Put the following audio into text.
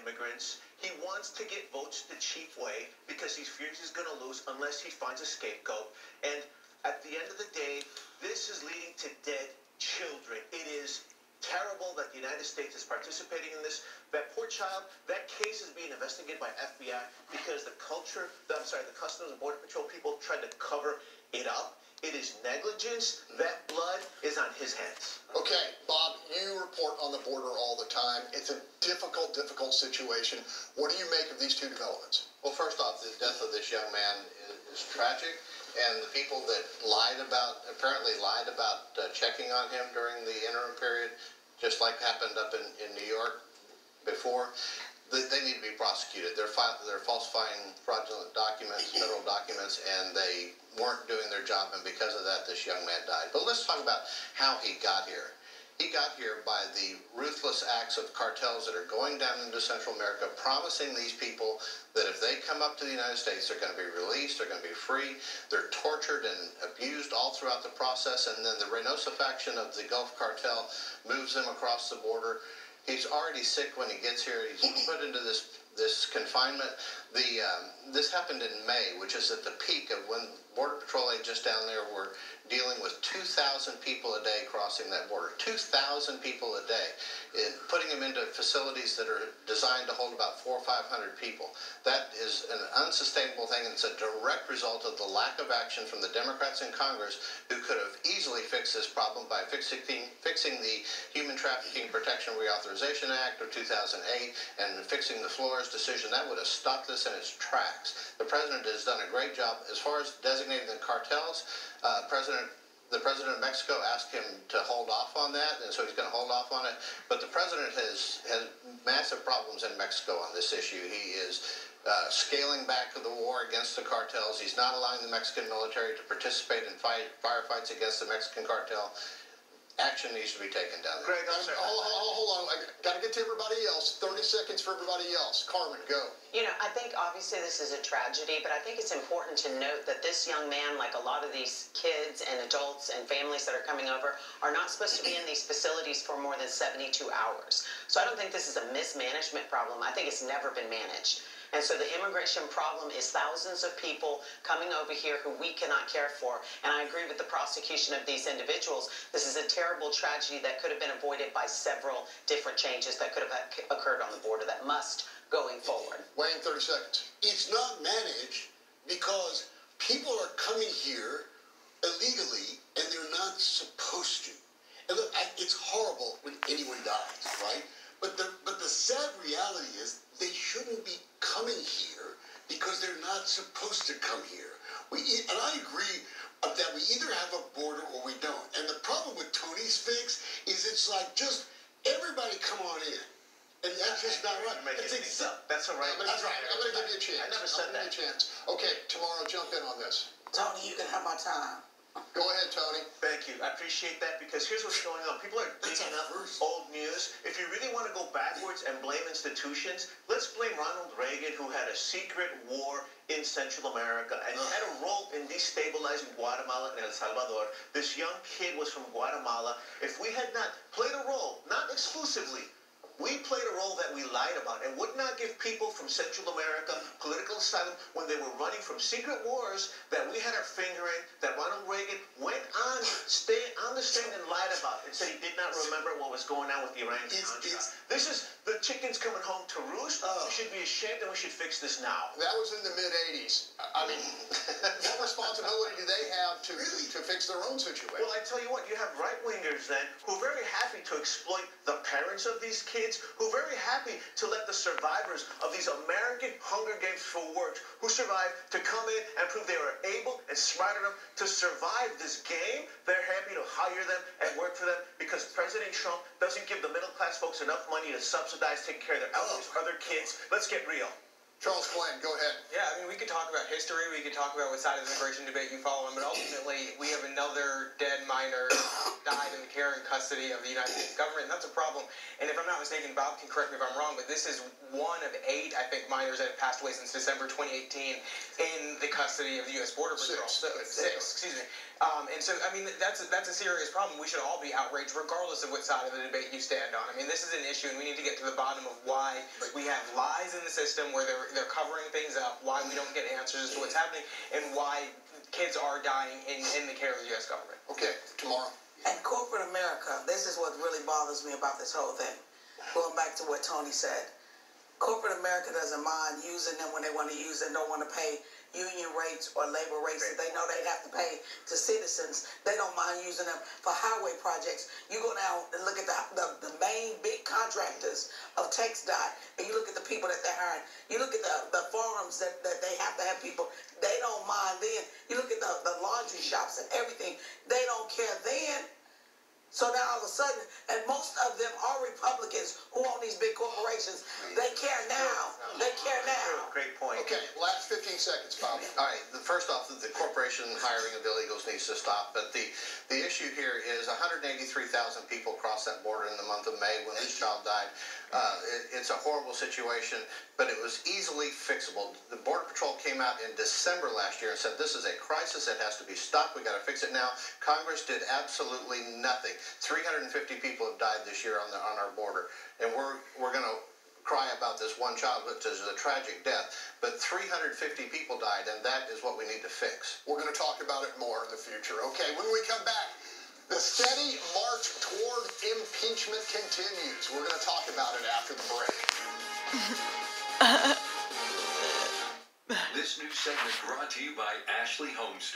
immigrants. He wants to get votes the cheap way because he fears he's going to lose unless he finds a scapegoat. And at the end of the day, this is leading to dead children. It is terrible that the United States is participating in this. That poor child, that case is being investigated by FBI because the Customs and Border Patrol people tried to cover it up. It is negligence. That blood is on his hands. Okay, Bob, you report on the border all the time. It's a difficult situation. What do you make of these two developments? Well, first off, the death of this young man is tragic, and the people that apparently lied about checking on him during the interim period, just like happened up in New York before, they need to be prosecuted. They're falsifying fraudulent documents, federal documents, and they weren't doing their job, and because of that, this young man died. But let's talk about how he got here. He got here by the ruthless acts of cartels that are going down into Central America, promising these people that if they come up to the United States, they're going to be released, they're going to be free. They're tortured and abused all throughout the process, and then the Reynosa faction of the Gulf Cartel moves them across the border. He's already sick when he gets here. He's put into this confinement. This happened in May, which is at the peak of when Border Patrol agents down there were dealing with 2,000 people a day crossing that border. 2,000 people a day, putting them into facilities that are designed to hold about 400 or 500 people. That is an unsustainable thing, and it's a direct result of the lack of action from the Democrats in Congress, who could have easily fixed this problem by fixing the Human Trafficking Protection Reauthorization Act of 2008 and fixing the Flores decision. That would have stopped this in its tracks. The president has done a great job. As far as designating the cartels, the president of Mexico asked him to hold off on that, and so he's going to hold off on it. But the president has massive problems in Mexico on this issue. He is scaling back the war against the cartels. He's not allowing the Mexican military to participate in firefights against the Mexican cartel. Action needs to be taken down there. Greg, I'm sorry. Hold on. I got to get to everybody else. 30 seconds for everybody else. Carmen, go. You know, I think obviously this is a tragedy, but I think it's important to note that this young man, like a lot of these kids and adults and families that are coming over, are not supposed to be in these facilities for more than 72 hours. So I don't think this is a mismanagement problem. I think it's never been managed. And so the immigration problem is thousands of people coming over here who we cannot care for. And I agree with the prosecution of these individuals. This is a terrible tragedy that could have been avoided by several different changes that could have occurred on the border that must going forward. Wayne, 30 seconds. It's not managed because people are coming here illegally and they're not supposed to. And look, it's horrible when anyone dies, right? But the sad reality is they shouldn't be coming here because they're not supposed to come here. And I agree that we either have a border or we don't. And the problem with Tony's fix is it's like just everybody come on in. And that's just not right. That's all right. That's right. I'm going to give you a chance. I never said that. Okay, tomorrow jump in on this. Tony, you can have my time. Go ahead, Tony. Thank you. I appreciate that because here's what's going on. People are digging up old news. If you really want to go backwards and blame institutions, let's blame Ronald Reagan, who had a secret war in Central America and had a role in destabilizing Guatemala and El Salvador. This young kid was from Guatemala. If we had not played a role, not exclusively, we played a role that we lied about and would not give people from Central America political asylum when they were running from secret wars that we had our finger in, that Ronald Reagan went on the stand and lied about and said he did not remember what was going on with the Iranian-Contra. This is the chickens coming home to roost. We should be ashamed and we should fix this now. That was in the mid-'80s. I mean, what responsibility do they have to fix their own situation? Well, I tell you what, you have right-wingers then who are very happy to exploit the parents of these kids, who are very happy to let the survivors of these American Hunger Games for work, who survived, to come in and prove they were able and smart enough to survive this game. They're happy to hire them and work for them because President Trump doesn't give the middle-class folks enough money to subsidize taking care of their elders or their kids. Let's get real. Charles Glenn, go ahead. Yeah, I mean, we could talk about history, we could talk about what side of the immigration debate you follow, but ultimately, we have another dead minor died in the care and custody of the United States government, and that's a problem. And if I'm not mistaken, Bob can correct me if I'm wrong, but this is one of 8, I think, minors that have passed away since December 2018 in the custody of the U.S. Border Patrol. 6. Excuse me. And so, I mean, that's a serious problem. We should all be outraged, regardless of what side of the debate you stand on. I mean, this is an issue, and we need to get to the bottom of why we have lies in the system, where they're covering things up, why we don't get answers as to what's happening, and why kids are dying in the care of the U.S. government. Okay, tomorrow. And corporate America, this is what really bothers me about this whole thing. Going back to what Tony said. Corporate America doesn't mind using them when they want to use them, don't want to pay union rates or labor rates that they know they'd have to pay to citizens. They don't mind using them for highway projects. You go down and look at the main big contractors of TxDOT, and you look at the people that they're hiring. You look at the farms that they have to have people. They don't mind then. You look at the laundry shops and everything. They don't care then. So now all of a sudden, and most of them are Republicans who own these big corporations. They care now. They care now. Great point. Okay, last 15 seconds, Bob. All right, first off, the corporation hiring of illegals needs to stop, but the issue here is 183,000 people crossed that border in the month of May when this child died. It's a horrible situation, but it was easily fixable. The Border Patrol came out in December last year and said, this is a crisis, it has to be stopped, we got to fix it now. Congress did absolutely nothing. 350 people have died this year on our border, and we're going to cry about this one child, which is a tragic death, but 350 people died, and that is what we need to fix. We're going to talk about it more in the future. Okay, when we come back, the steady march toward impeachment continues. We're going to talk about it after the break. This new segment brought to you by Ashley Homestore.